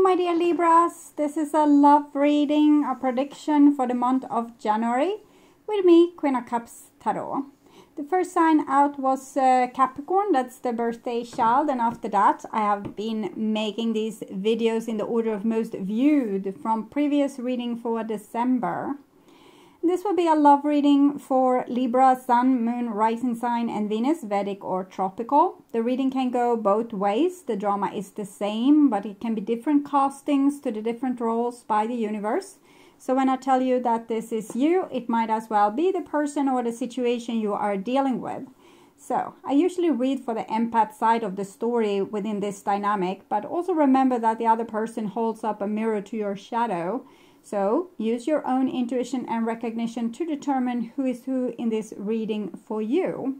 my dear Libras, this is a love reading, a prediction for the month of January with me, Queen of Cups Tarot. The first sign out was Capricorn, that's the birthday child, and after that I have been making these videos in the order of most viewed from previous reading for December. This will be a love reading for Libra, Sun, Moon, Rising Sign and Venus, Vedic or Tropical. The reading can go both ways. The drama is the same, but it can be different castings to the different roles by the universe. So when I tell you that this is you, it might as well be the person or the situation you are dealing with. So I usually read for the empath side of the story within this dynamic, but also remember that the other person holds up a mirror to your shadow. So use your own intuition and recognition to determine who is who in this reading for you.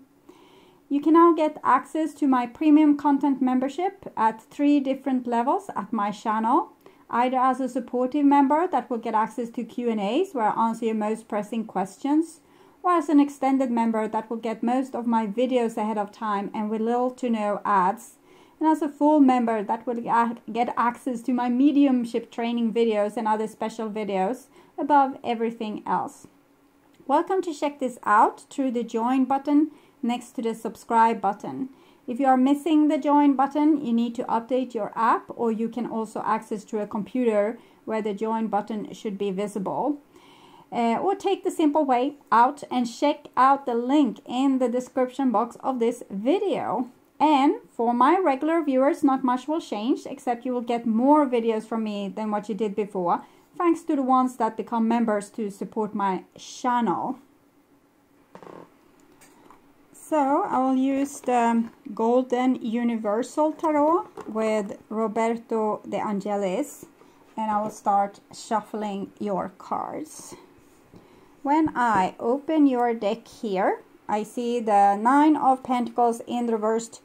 You can now get access to my premium content membership at 3 different levels at my channel. Either as a supportive member that will get access to Q&As where I answer your most pressing questions, or as an extended member that will get most of my videos ahead of time and with little to no ads. And as a full member that will get access to my mediumship training videos and other special videos above everything else. Welcome to check this out through the join button next to the subscribe button. If you are missing the join button, you need to update your app, or you can also access to a computer where the join button should be visible. Or take the simple way out and check out the link in the description box of this video. And for my regular viewers, not much will change, except you will get more videos from me than what you did before, thanks to the ones that become members to support my channel. So I will use the Golden Universal Tarot with Roberto De Angelis, and I will start shuffling your cards. When I open your deck here, I see the 9 of Pentacles in reversed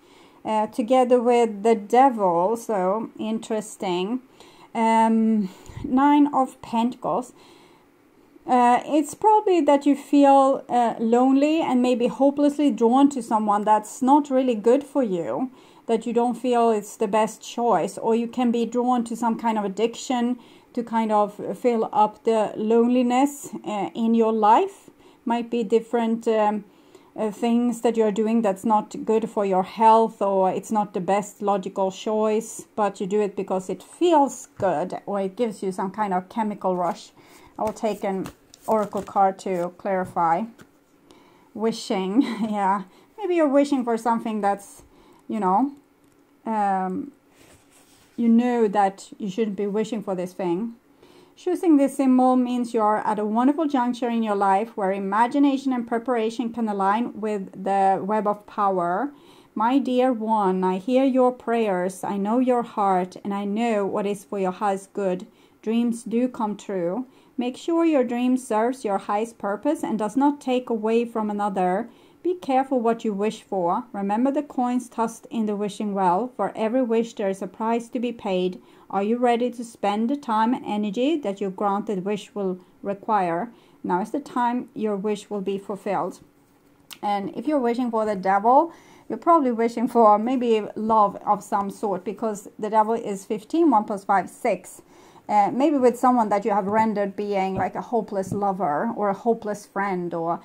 together with the Devil, so interesting. 9 of Pentacles. It's probably that you feel lonely and maybe hopelessly drawn to someone that's not really good for you, that you don't feel it's the best choice, or you can be drawn to some kind of addiction to kind of fill up the loneliness in your life. Might be different things that you're doing that's not good for your health, or it's not the best logical choice, but you do it because it feels good, or it gives you some kind of chemical rush. I will take an oracle card to clarify. Wishing, yeah, maybe you're wishing for something that's, you know that you shouldn't be wishing for this thing. Choosing this symbol means you're at a wonderful juncture in your life where imagination and preparation can align with the web of power. My dear one, I hear your prayers, I know your heart, and I know what is for your highest good. Dreams do come true. Make sure your dream serves your highest purpose and does not take away from another. Be careful what you wish for. Remember the coins tossed in the wishing well. For every wish there is a price to be paid. Are you ready to spend the time and energy that your granted wish will require? Now is the time your wish will be fulfilled. And if you're wishing for the Devil, you're probably wishing for maybe love of some sort, because the Devil is 15, 1 plus 5, 6. Maybe with someone that you have rendered being like a hopeless lover or a hopeless friend, or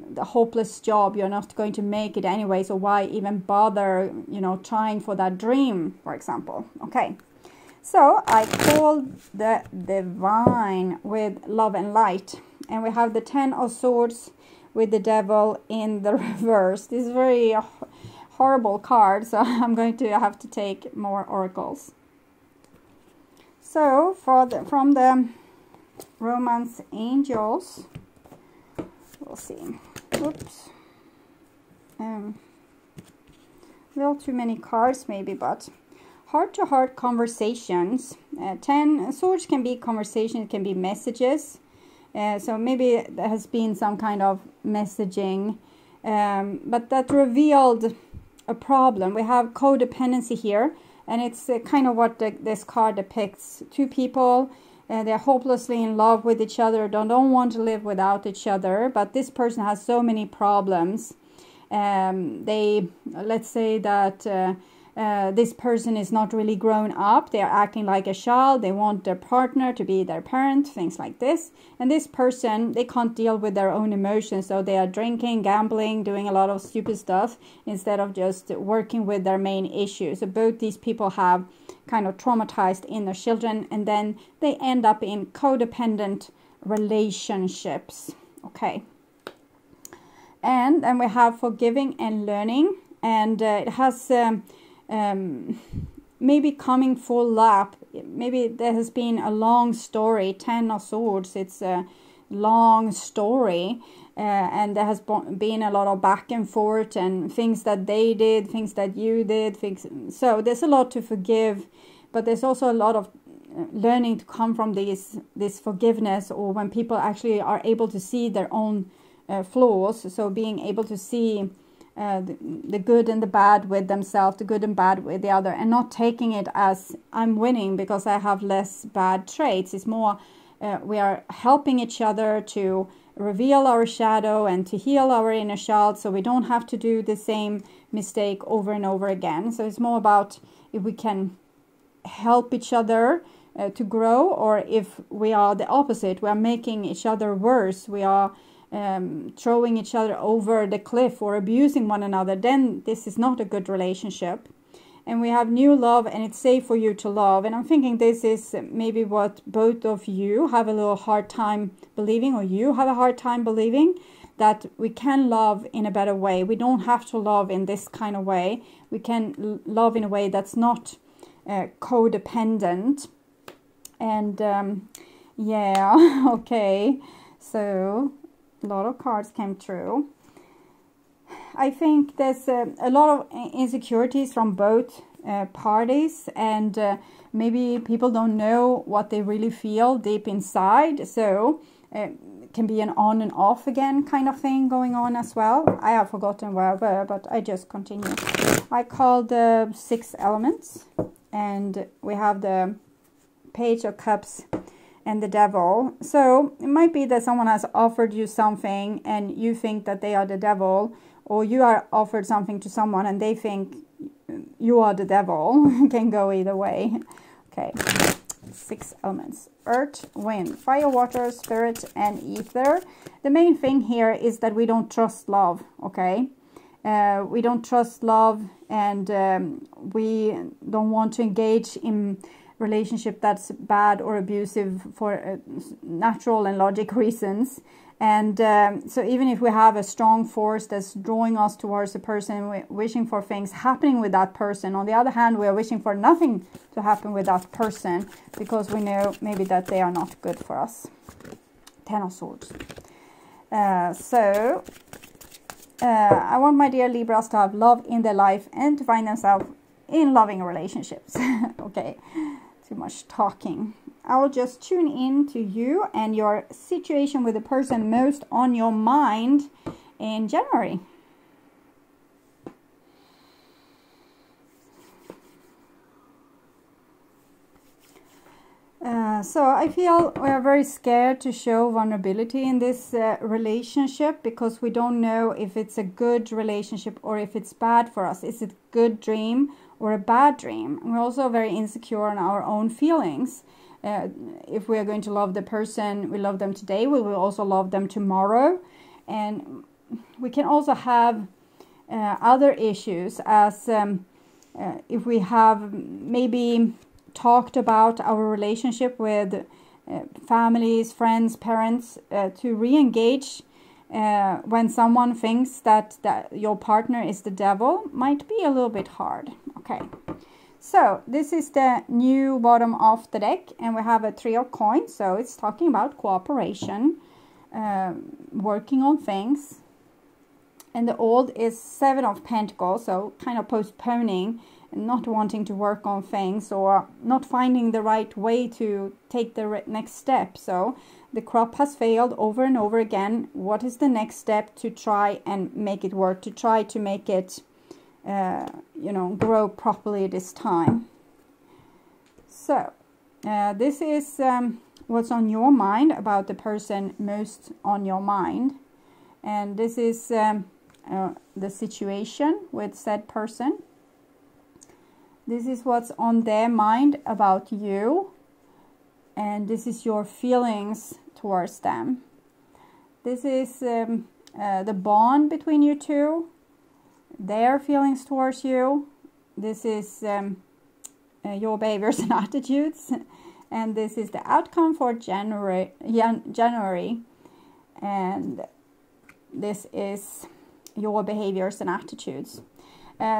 the hopeless job, you're not going to make it anyway, so why even bother, trying for that dream, for example. Okay, so I called the Divine with Love and Light, and we have the 10 of Swords with the Devil in the reverse. This is a very horrible card, so I'm going to have to take more oracles. So, from the Romance Angels, we'll see. Oops. A little too many cards maybe, but heart-to-heart conversations. 10 swords can be conversation, it can be messages. So maybe there has been some kind of messaging, but that revealed a problem. We have codependency here. And it's kind of what this card depicts. 2 people, they're hopelessly in love with each other, don't want to live without each other, but this person has so many problems. Let's say that this person is not really grown up. They are acting like a child. They want their partner to be their parent, things like this. And this person, they can't deal with their own emotions. So they are drinking, gambling, doing a lot of stupid stuff instead of just working with their main issues. So both these people have kind of traumatized inner children, and then they end up in codependent relationships. Okay. And then we have forgiving and learning. And it has... maybe coming full lap. Maybe there has been a long story, 10 of Swords. It's a long story, and there has been a lot of back and forth, and things that they did, things that you did, things. So there's a lot to forgive, but there's also a lot of learning to come from this forgiveness, or when people actually are able to see their own flaws. So being able to see the good and the bad with themselves, the good and bad with the other, and not taking it as I'm winning because I have less bad traits. It's more we are helping each other to reveal our shadow and to heal our inner child, so we don't have to do the same mistake over and over again. So it's more about if we can help each other to grow, or if we are the opposite, we are making each other worse, we are throwing each other over the cliff or abusing one another, then this is not a good relationship. And we have new love, and it's safe for you to love. And I'm thinking this is maybe what both of you have a little hard time believing, or you have a hard time believing, that we can love in a better way. We don't have to love in this kind of way. We can love in a way that's not codependent. And yeah, okay, so a lot of cards came through. I think there's a lot of insecurities from both parties, and maybe people don't know what they really feel deep inside. So it can be an on and off again kind of thing going on as well. I have forgotten where I were, but I just continue. I called the 6 elements, and we have the Page of Cups and the Devil. So it might be that someone has offered you something and you think that they are the devil, or you are offered something to someone and they think you are the devil. It can go either way. Okay, 6 elements: earth, wind, fire, water, spirit, and ether. The main thing here is that we don't trust love. Okay, we don't trust love, and we don't want to engage in relationship that's bad or abusive for natural and logic reasons. And so even if we have a strong force that's drawing us towards a person, we're wishing for things happening with that person. On the other hand, we are wishing for nothing to happen with that person because we know maybe that they are not good for us. 10 of Swords. I want my dear Libras to have love in their life and to find themselves in loving relationships. Okay, too much talking. I will just tune in to you and your situation with the person most on your mind in January. So I feel we are very scared to show vulnerability in this relationship because we don't know if it's a good relationship or if it's bad for us. Is it a good dream or a bad dream? We're also very insecure on our own feelings. If we are going to love the person, we love them today, we will also love them tomorrow. And we can also have other issues, as if we have maybe talked about our relationship with families, friends, parents, to re-engage when someone thinks that your partner is the devil might be a little bit hard. Okay. So this is the new bottom of the deck, and we have a 3 of coins. So it's talking about cooperation, working on things. And the old is 7 of Pentacles, so kind of postponing and not wanting to work on things, or not finding the right way to take the next step. So the crop has failed over and over again. What is the next step to try and make it work, to try to make it grow properly this time? So this is what's on your mind about the person most on your mind, and this is the situation with said person. This is what's on their mind about you, and this is your feelings towards them. This is the bond between you two, their feelings towards you. This is your behaviors and attitudes, and this is the outcome for January, and this is your behaviors and attitudes.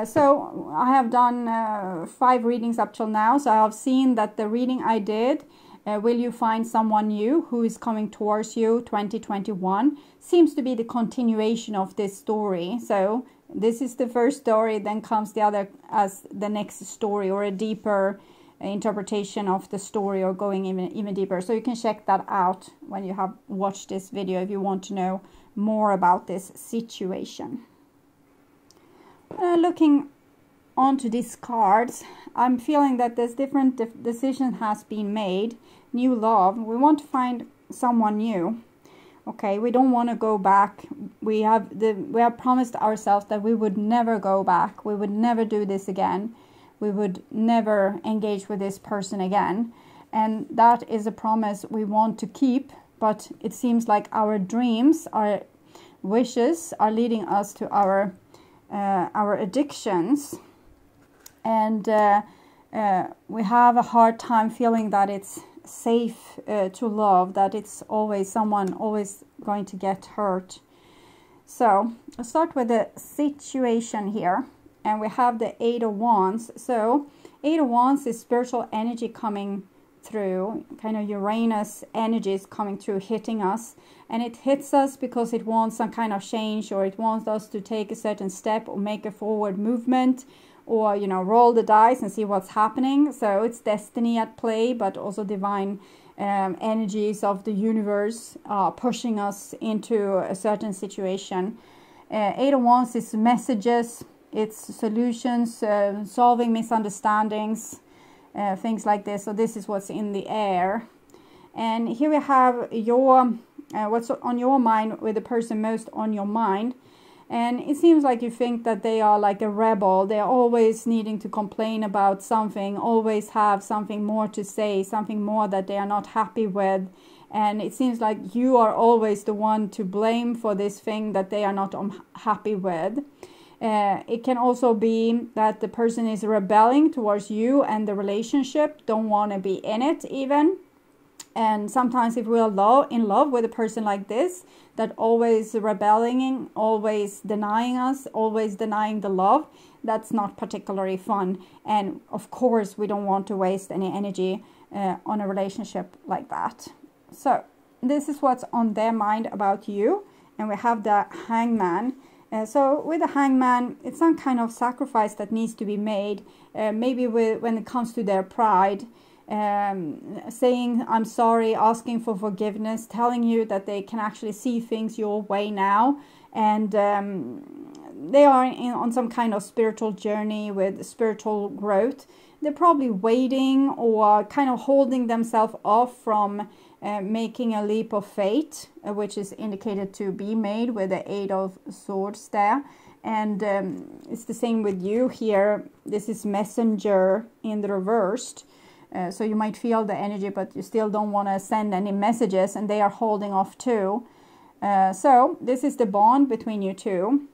So I have done 5 readings up till now, so I have seen that the reading I did, will you find someone new who is coming towards you 2021, seems to be the continuation of this story. So this is the first story, then comes the other as the next story, or a deeper interpretation of the story, or going even deeper. So you can check that out when you have watched this video if you want to know more about this situation. Looking onto these cards, I'm feeling that there's different decision has been made. New love. We want to find someone new. Okay, we don't want to go back. We have promised ourselves that we would never go back. We would never do this again. We would never engage with this person again. And that is a promise we want to keep, but it seems like our dreams, our wishes are leading us to our addictions, and we have a hard time feeling that it's safe to love, that it's always someone always going to get hurt. So I'll start with the situation here, and we have the 8 of Wands. So 8 of Wands is spiritual energy coming through, kind of Uranus energies coming through, hitting us. And it hits us because it wants some kind of change, or it wants us to take a certain step or make a forward movement, or, you know, roll the dice and see what's happening. So it's destiny at play, but also divine energies of the universe pushing us into a certain situation. 8 of Wands is messages, it's solutions, solving misunderstandings, things like this. So this is what's in the air. And here we have your what's on your mind, with the person most on your mind. And it seems like you think that they are like a rebel. They're always needing to complain about something, always have something more to say, something more that they are not happy with. And it seems like you are always the one to blame for this thing that they are not happy with. It can also be that the person is rebelling towards you and the relationship, don't want to be in it even. And sometimes if we are in love with a person like this, that always rebelling, always denying us, always denying the love, that's not particularly fun. And of course, we don't want to waste any energy on a relationship like that. So this is what's on their mind about you. And we have the Hangman. So with the Hangman, it's some kind of sacrifice that needs to be made. Maybe when it comes to their pride. Saying I'm sorry, asking for forgiveness, telling you that they can actually see things your way now, and they are on some kind of spiritual journey with spiritual growth. They're probably waiting or kind of holding themselves off from making a leap of faith, which is indicated to be made with the 8 of Swords there. And it's the same with you here. This is Messenger in the reversed. So you might feel the energy, but you still don't want to send any messages, and they are holding off too. So this is the bond between you two.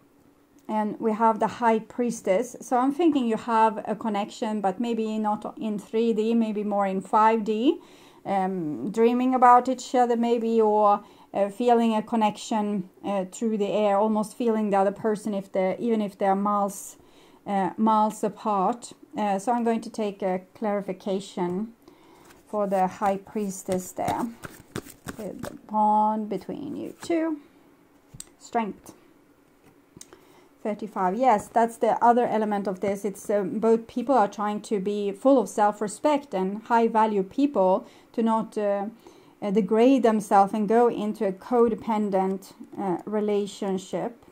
And we have the High Priestess. So I'm thinking you have a connection, but maybe not in 3D, maybe more in 5D. Dreaming about each other maybe, or feeling a connection through the air, almost feeling the other person even if they're miles apart. So I'm going to take a clarification for the High Priestess there. With the bond between you two. Strength. 35. Yes, that's the other element of this. It's both people are trying to be full of self-respect and high-value people, to not degrade themselves and go into a codependent relationship.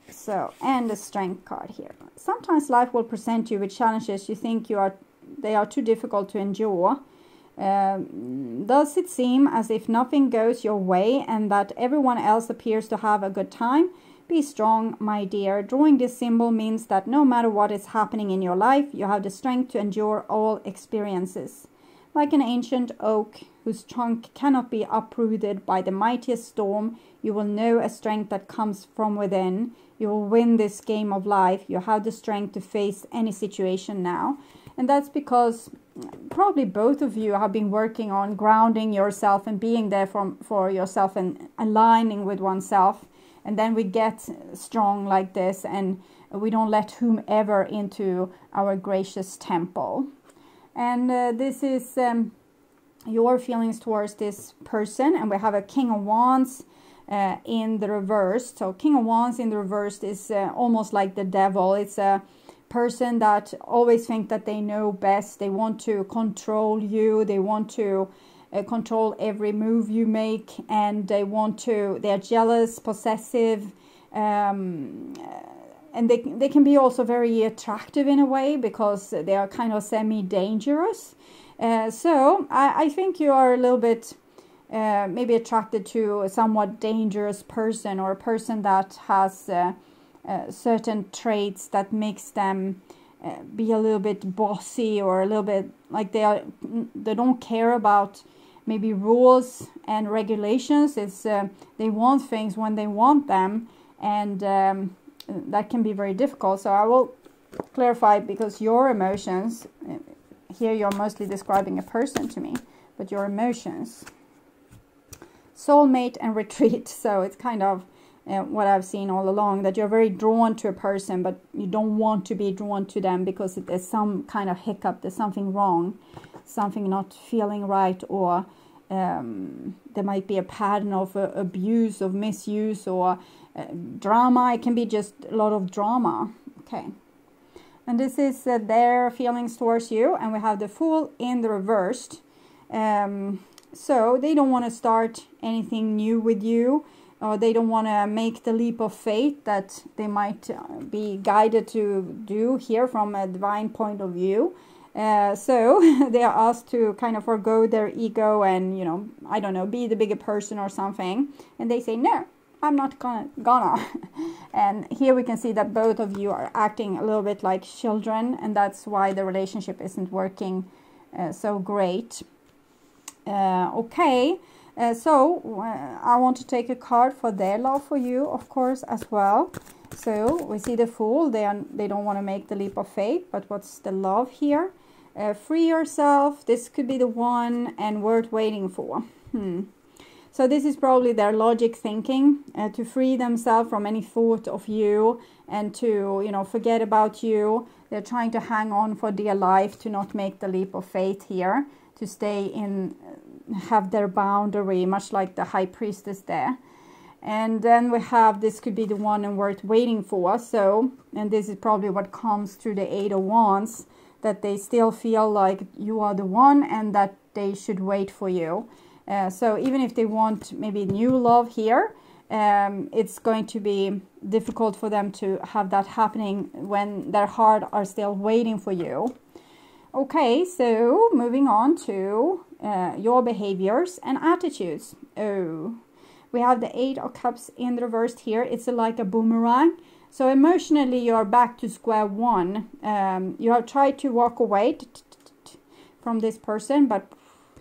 So, and the Strength card here. Sometimes life will present you with challenges you think they are too difficult to endure. Does it seem as if nothing goes your way and that everyone else appears to have a good time? Be strong, my dear. Drawing this symbol means that no matter what is happening in your life, you have the strength to endure all experiences. Like an ancient oak whose trunk cannot be uprooted by the mightiest storm, you will know a strength that comes from within. You will win this game of life. You have the strength to face any situation now. And that's because probably both of you have been working on grounding yourself and being there for yourself and aligning with oneself. And then we get strong like this, and we don't let whomever into our gracious temple. And this is your feelings towards this person. And we have a King of Wands in the reverse. So King of Wands in the reverse is almost like the devil. It's a person that always think that they know best. They want to control you. They want to control every move you make, and they're jealous, possessive, and they can be also very attractive in a way because they are kind of semi-dangerous. So I think you are a little bit maybe attracted to a somewhat dangerous person, or a person that has certain traits that makes them be a little bit bossy, or a little bit like they don't care about maybe rules and regulations. It's they want things when they want them, and that can be very difficult. So I will clarify, because your emotions, here you're mostly describing a person to me, but your emotions, soulmate and retreat. So it's kind of what I've seen all along, that you're very drawn to a person, but you don't want to be drawn to them because there's some kind of hiccup, there's something wrong, something not feeling right, or there might be a pattern of abuse, of misuse, or drama. It can be just a lot of drama. Okay. And this is their feelings towards you. And we have the Fool in the reversed. So they don't want to start anything new with you, or they don't want to make the leap of faith that they might be guided to do here from a divine point of view. So they are asked to kind of forgo their ego and, you know, I don't know, be the bigger person or something. And they say, no, I'm not gonna. And here we can see that both of you are acting a little bit like children, and that's why the relationship isn't working so great. Okay. So I want to take a card for their love for you, of course, as well. So we see the Fool. They don't want to make the leap of faith, but what's the love here? Free yourself. This could be the one, and worth waiting for. So this is probably their logic thinking, to free themselves from any thought of you, and to, you know, forget about you. They're trying to hang on for dear life, to not make the leap of faith here, to stay in, have their boundary, much like the High Priestess there. And then we have, this could be the one and worth waiting for. So, and this is probably what comes through the Eight of Wands, that they still feel like you are the one, and that they should wait for you. So even if they want maybe new love here, it's going to be difficult for them to have that happening when their heart are still waiting for you. Okay, so moving on to your behaviors and attitudes. Oh, we have the Eight of Cups in the reversed here. It's like a boomerang. So emotionally, you're back to square one. You have tried to walk away from this person, but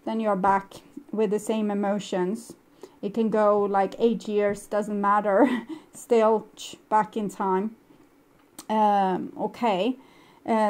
then you're back with the same emotions. It can go like 8 years, doesn't matter. Still back in time. Okay.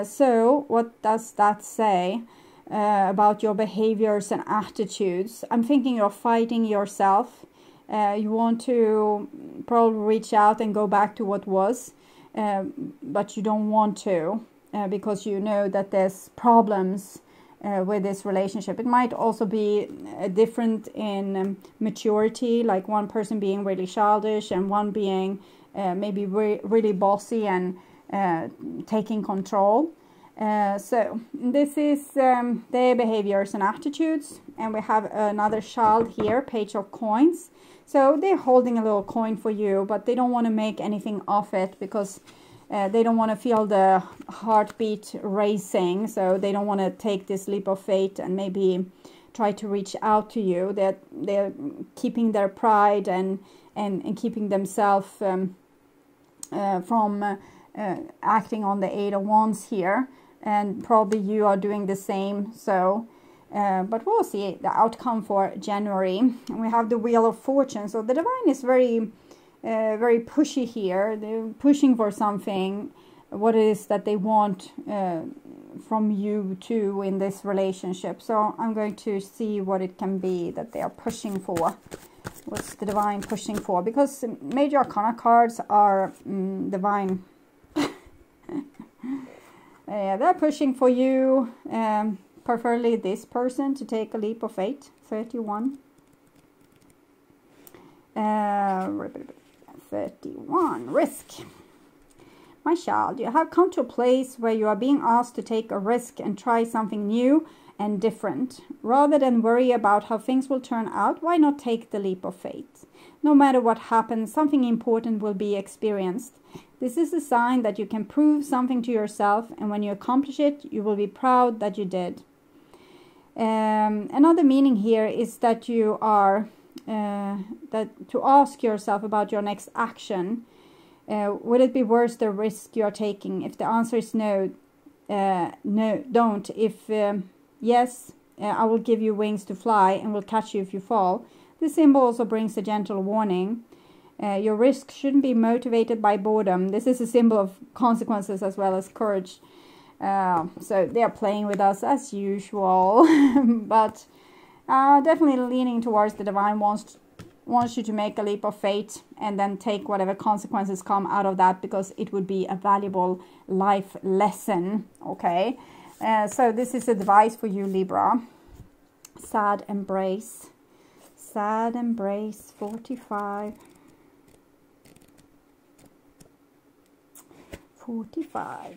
So what does that say about your behaviors and attitudes? I'm thinking you're fighting yourself. You want to probably reach out and go back to what was, but you don't want to because you know that there's problems with this relationship. It might also be different in maturity, like one person being really childish and one being maybe really bossy and taking control. So this is their behaviors and attitudes. And we have another child here, Page of Coins. So they're holding a little coin for you, but they don't want to make anything of it because they don't want to feel the heartbeat racing. So they don't want to take this leap of faith and maybe try to reach out to you. They're keeping their pride and keeping themselves from acting on the 8 of Wands here, and probably you are doing the same. So but we'll see the outcome for January. And we have the Wheel of Fortune. So the Divine is very very pushy here. They're pushing for something, what it is that they want from you too in this relationship. So I'm going to see what it can be that they are pushing for. What's the Divine pushing for? Because Major Arcana cards are Divine. They're pushing for you, preferably this person, to take a leap of faith. 31. 31. Risk. My child, you have come to a place where you are being asked to take a risk and try something new and different. Rather than worry about how things will turn out, why not take the leap of faith? No matter what happens, something important will be experienced. This is a sign that you can prove something to yourself, and when you accomplish it, you will be proud that you did. Another meaning here is that you are that to ask yourself about your next action. Would it be worth the risk you are taking? If the answer is no, no, don't. If yes, I will give you wings to fly and will catch you if you fall. This symbol also brings a gentle warning. Your risk shouldn't be motivated by boredom. This is a symbol of consequences as well as courage. So they are playing with us as usual, but definitely leaning towards the Divine wants you to make a leap of faith and then take whatever consequences come out of that, because it would be a valuable life lesson. Okay, so this is advice for you, Libra. Sad embrace. Sad embrace. 45. 45.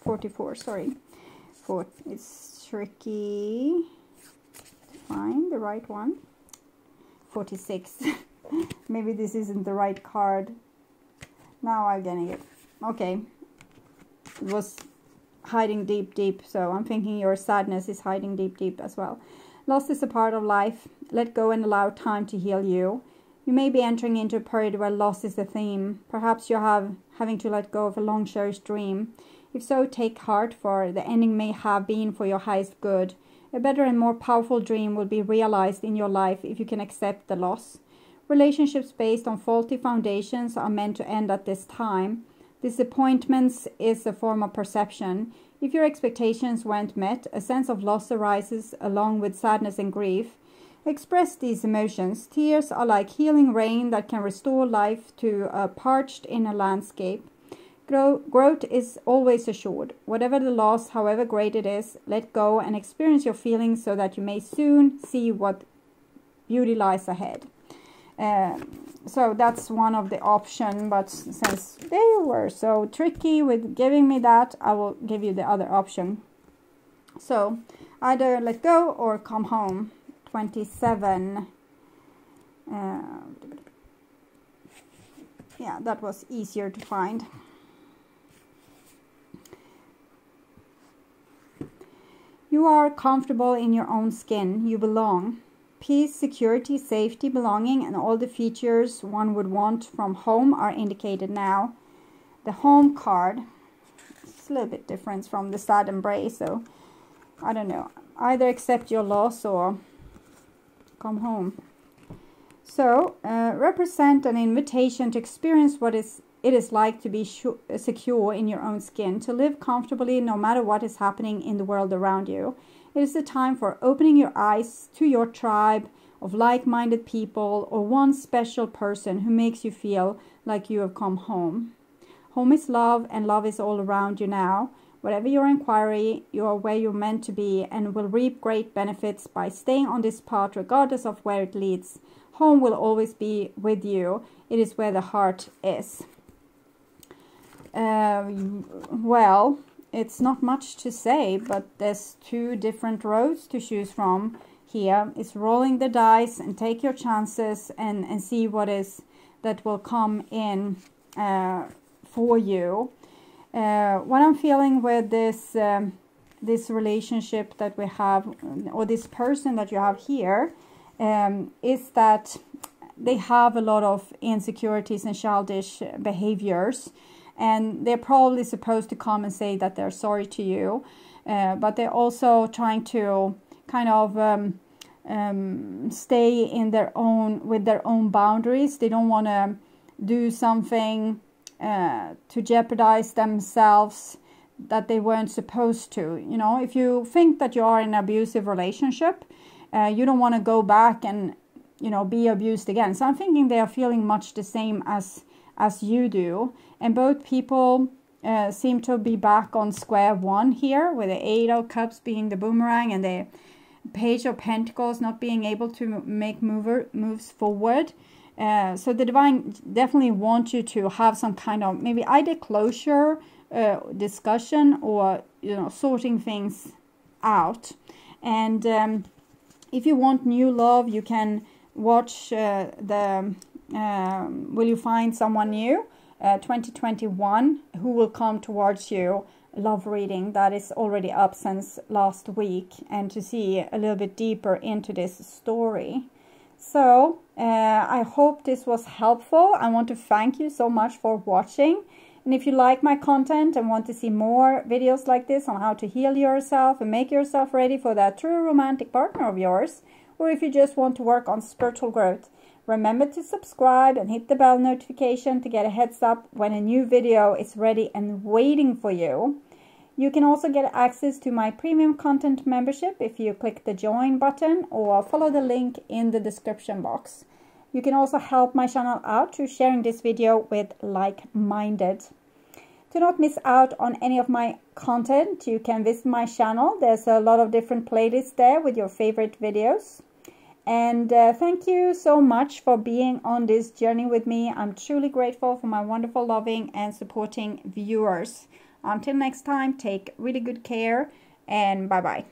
44, sorry. It's tricky to find the right one. 46. Maybe this isn't the right card. Now I'm getting it. Okay. It was hiding deep, so I'm thinking your sadness is hiding deep as well. Loss is a part of life. Let go and allow time to heal you. You may be entering into a period where loss is the theme. Perhaps you're having to let go of a long cherished dream. If so, take heart, for the ending may have been for your highest good. A better and more powerful dream will be realized in your life if you can accept the loss. Relationships based on faulty foundations are meant to end at this time. Disappointments is a form of perception. If your expectations weren't met, a sense of loss arises along with sadness and grief. Express these emotions. Tears are like healing rain that can restore life to a parched inner landscape. Growth is always assured. Whatever the loss, however great it is, let go and experience your feelings so that you may soon see what beauty lies ahead. So that's one of the options, but since they were so tricky with giving me that, I will give you the other option. So either let go or come home. 27. Yeah, that was easier to find. You are comfortable in your own skin. You belong. Peace, security, safety, belonging, and all the features one would want from home are indicated now. The home card, it's a little bit different from the sad embrace, so I don't know. Either accept your loss or come home. So, represent an invitation to experience what it is like to be secure in your own skin, to live comfortably no matter what is happening in the world around you. It is the time for opening your eyes to your tribe of like-minded people or one special person who makes you feel like you have come home. Home is love, and love is all around you now. Whatever your inquiry, you are where you're meant to be and will reap great benefits by staying on this path regardless of where it leads. Home will always be with you. It is where the heart is. Well, it's not much to say, but there's two different roads to choose from here. It's rolling the dice and take your chances and see what is that will come in for you. What I'm feeling with this this relationship that we have, or this person that you have here, is that they have a lot of insecurities and childish behaviors, and they're probably supposed to come and say that they're sorry to you, but they're also trying to kind of stay in their own, with their own boundaries. They don't want to do something to jeopardize themselves that they weren't supposed to. You know, if you think that you are in an abusive relationship, you don't want to go back and, you know, be abused again. So I'm thinking they are feeling much the same as you do. And both people seem to be back on square one here, with the 8 of Cups being the boomerang and the Page of Pentacles not being able to make moves forward. So the divine definitely wants you to have some kind of maybe either closure, discussion, or, you know, sorting things out. And if you want new love, you can watch the Will You Find Someone New 2021 who will come towards you love reading that is already up since last week, and to see a little bit deeper into this story. So I hope this was helpful. I want to thank you so much for watching. And if you like my content and want to see more videos like this on how to heal yourself and make yourself ready for that true romantic partner of yours, or if you just want to work on spiritual growth, remember to subscribe and hit the bell notification to get a heads up when a new video is ready and waiting for you. You can also get access to my premium content membership if you click the join button or follow the link in the description box. You can also help my channel out through sharing this video with like-minded. To not miss out on any of my content, you can visit my channel. There's a lot of different playlists there with your favorite videos. And thank you so much for being on this journey with me. I'm truly grateful for my wonderful, loving, and supporting viewers. Until next time, take really good care, and bye-bye.